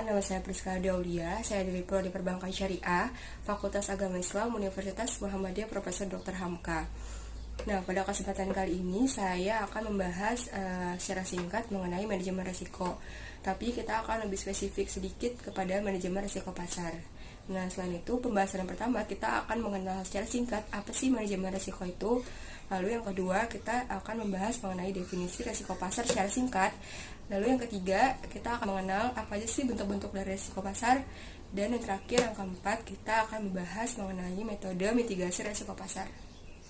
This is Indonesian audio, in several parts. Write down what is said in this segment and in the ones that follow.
nama saya Priska Daulia. Saya dari Prodi Perbankan Syariah, Fakultas Agama Islam, Universitas Muhammadiyah Profesor Dr. Hamka. Nah, pada kesempatan kali ini saya akan membahas secara singkat mengenai manajemen risiko. Tapi kita akan lebih spesifik sedikit kepada manajemen risiko pasar. Nah, selain itu, pembahasan yang pertama kita akan mengenal secara singkat apa sih manajemen risiko itu. Lalu yang kedua, kita akan membahas mengenai definisi risiko pasar secara singkat. Lalu yang ketiga, kita akan mengenal apa aja sih bentuk-bentuk dari risiko pasar. Dan yang terakhir, yang keempat, kita akan membahas mengenai metode mitigasi risiko pasar.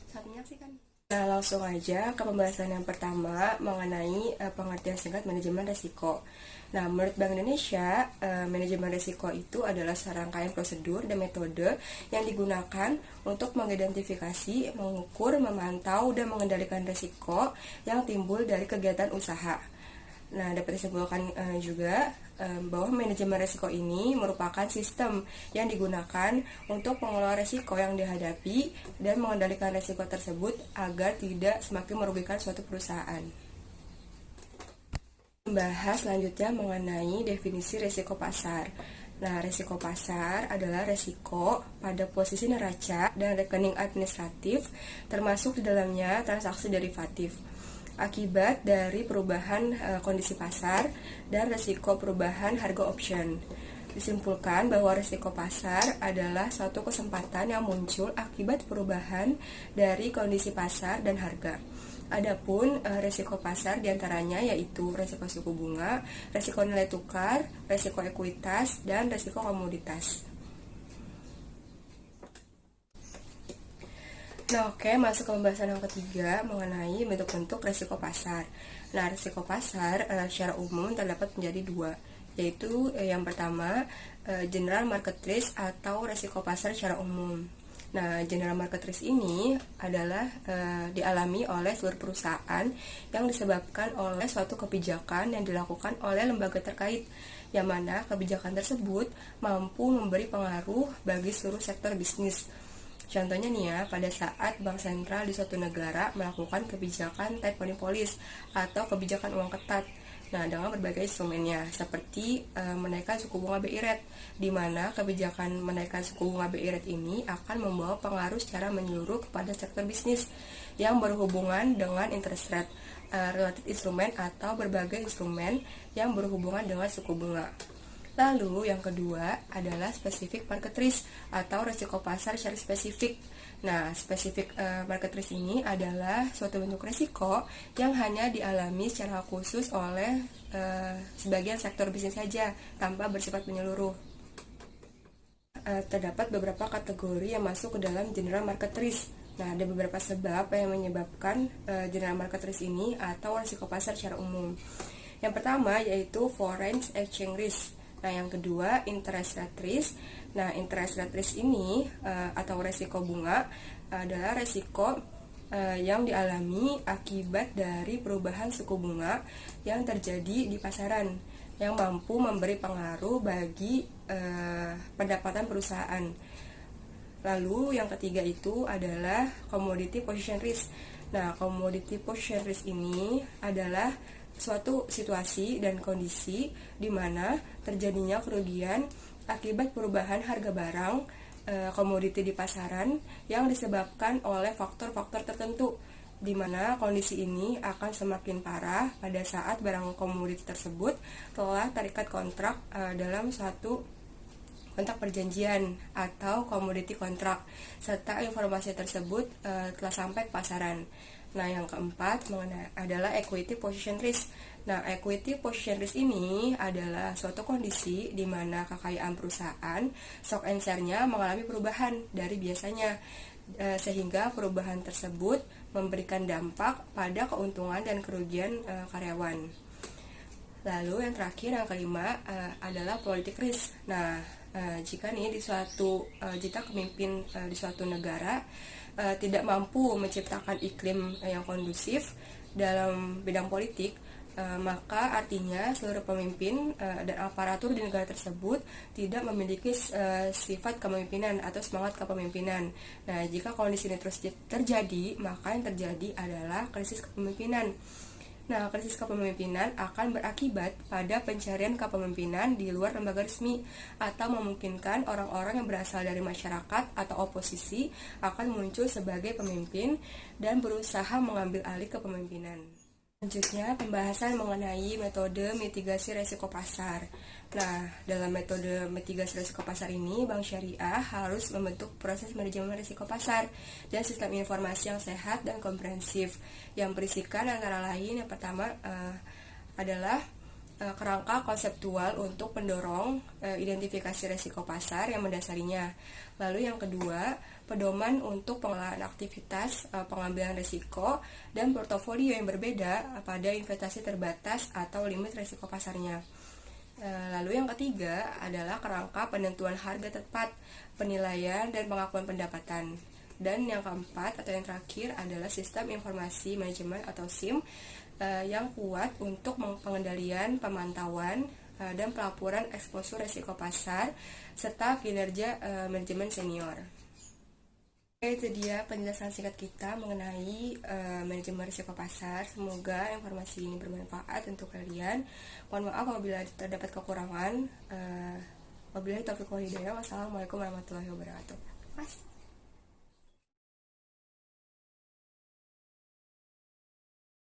Selamat menyaksikan. Nah, langsung aja ke pembahasan yang pertama mengenai pengertian singkat manajemen risiko. Nah, menurut Bank Indonesia, manajemen risiko itu adalah serangkaian prosedur dan metode yang digunakan untuk mengidentifikasi, mengukur, memantau, dan mengendalikan risiko yang timbul dari kegiatan usaha. Nah, dapat disimpulkan juga bahwa manajemen risiko ini merupakan sistem yang digunakan untuk mengelola risiko yang dihadapi dan mengendalikan risiko tersebut agar tidak semakin merugikan suatu perusahaan. Membahas selanjutnya mengenai definisi risiko pasar. Nah, risiko pasar adalah risiko pada posisi neraca dan rekening administratif, termasuk di dalamnya transaksi derivatif, akibat dari perubahan kondisi pasar dan risiko perubahan harga option. Disimpulkan bahwa risiko pasar adalah suatu kesempatan yang muncul akibat perubahan dari kondisi pasar dan harga. Adapun risiko pasar diantaranya yaitu risiko suku bunga, risiko nilai tukar, risiko ekuitas, dan risiko komoditas. Nah, oke, masuk ke pembahasan yang ketiga mengenai bentuk-bentuk risiko pasar. Nah, risiko pasar secara umum terdapat menjadi dua, yaitu yang pertama general market risk atau risiko pasar secara umum. Nah, general market risk ini adalah dialami oleh seluruh perusahaan yang disebabkan oleh suatu kebijakan yang dilakukan oleh lembaga terkait, yang mana kebijakan tersebut mampu memberi pengaruh bagi seluruh sektor bisnis. Contohnya nih ya, pada saat bank sentral di suatu negara melakukan kebijakan tight money policy atau kebijakan uang ketat. Nah, dengan berbagai instrumennya seperti menaikkan suku bunga BI rate, di mana kebijakan menaikkan suku bunga BI rate ini akan membawa pengaruh secara menyeluruh kepada sektor bisnis yang berhubungan dengan interest rate, related instrument atau berbagai instrumen yang berhubungan dengan suku bunga. Lalu yang kedua adalah specific market risk atau risiko pasar secara spesifik. Nah, specific market risk ini adalah suatu bentuk risiko yang hanya dialami secara khusus oleh sebagian sektor bisnis saja tanpa bersifat menyeluruh. Terdapat beberapa kategori yang masuk ke dalam general market risk. Nah, ada beberapa sebab yang menyebabkan general market risk ini atau risiko pasar secara umum. Yang pertama yaitu foreign exchange risk. Nah, yang kedua, interest rate risk. Nah, interest rate risk ini atau resiko bunga adalah resiko yang dialami akibat dari perubahan suku bunga yang terjadi di pasaran yang mampu memberi pengaruh bagi pendapatan perusahaan. Lalu yang ketiga itu adalah commodity position risk. Nah, commodity position risk ini adalah suatu situasi dan kondisi di mana terjadinya kerugian akibat perubahan harga barang komoditi di pasaran yang disebabkan oleh faktor-faktor tertentu, di mana kondisi ini akan semakin parah pada saat barang komoditi tersebut telah terikat kontrak dalam suatu kontrak perjanjian atau komoditi kontrak, serta informasi tersebut telah sampai ke pasaran. Nah, yang keempat adalah equity position risk. Nah, equity position risk ini adalah suatu kondisi di mana kekayaan perusahaan, stock and share-nya mengalami perubahan dari biasanya, sehingga perubahan tersebut memberikan dampak pada keuntungan dan kerugian karyawan. Lalu yang terakhir, yang kelima adalah politik risk. Nah, jika pemimpin di suatu negara tidak mampu menciptakan iklim yang kondusif dalam bidang politik, maka artinya seluruh pemimpin dan aparatur di negara tersebut tidak memiliki sifat kepemimpinan atau semangat kepemimpinan. Nah, jika kondisi ini terus terjadi, maka yang terjadi adalah krisis kepemimpinan. Nah, krisis kepemimpinan akan berakibat pada pencarian kepemimpinan di luar lembaga resmi atau memungkinkan orang-orang yang berasal dari masyarakat atau oposisi akan muncul sebagai pemimpin dan berusaha mengambil alih kepemimpinan. Selanjutnya, pembahasan mengenai metode mitigasi resiko pasar. Nah, dalam metode mitigasi resiko pasar ini, Bank Syariah harus membentuk proses manajemen risiko pasar dan sistem informasi yang sehat dan komprehensif yang berisikan antara lain yang pertama adalah kerangka konseptual untuk mendorong identifikasi resiko pasar yang mendasarinya. Lalu yang kedua, pedoman untuk pengelolaan aktivitas pengambilan risiko dan portofolio yang berbeda pada investasi terbatas atau limit risiko pasarnya. Lalu yang ketiga adalah kerangka penentuan harga tepat, penilaian dan pengakuan pendapatan. Dan yang keempat atau yang terakhir adalah sistem informasi manajemen atau SIM yang kuat untuk pengendalian, pemantauan, dan pelaporan eksposur risiko pasar serta kinerja manajemen senior. Oke, itu dia penjelasan singkat kita mengenai manajemen risiko pasar. Semoga informasi ini bermanfaat untuk kalian. Mohon maaf apabila terdapat kekurangan. Wabillahi taufiq wal hidayah. Wassalamualaikum warahmatullahi wabarakatuh.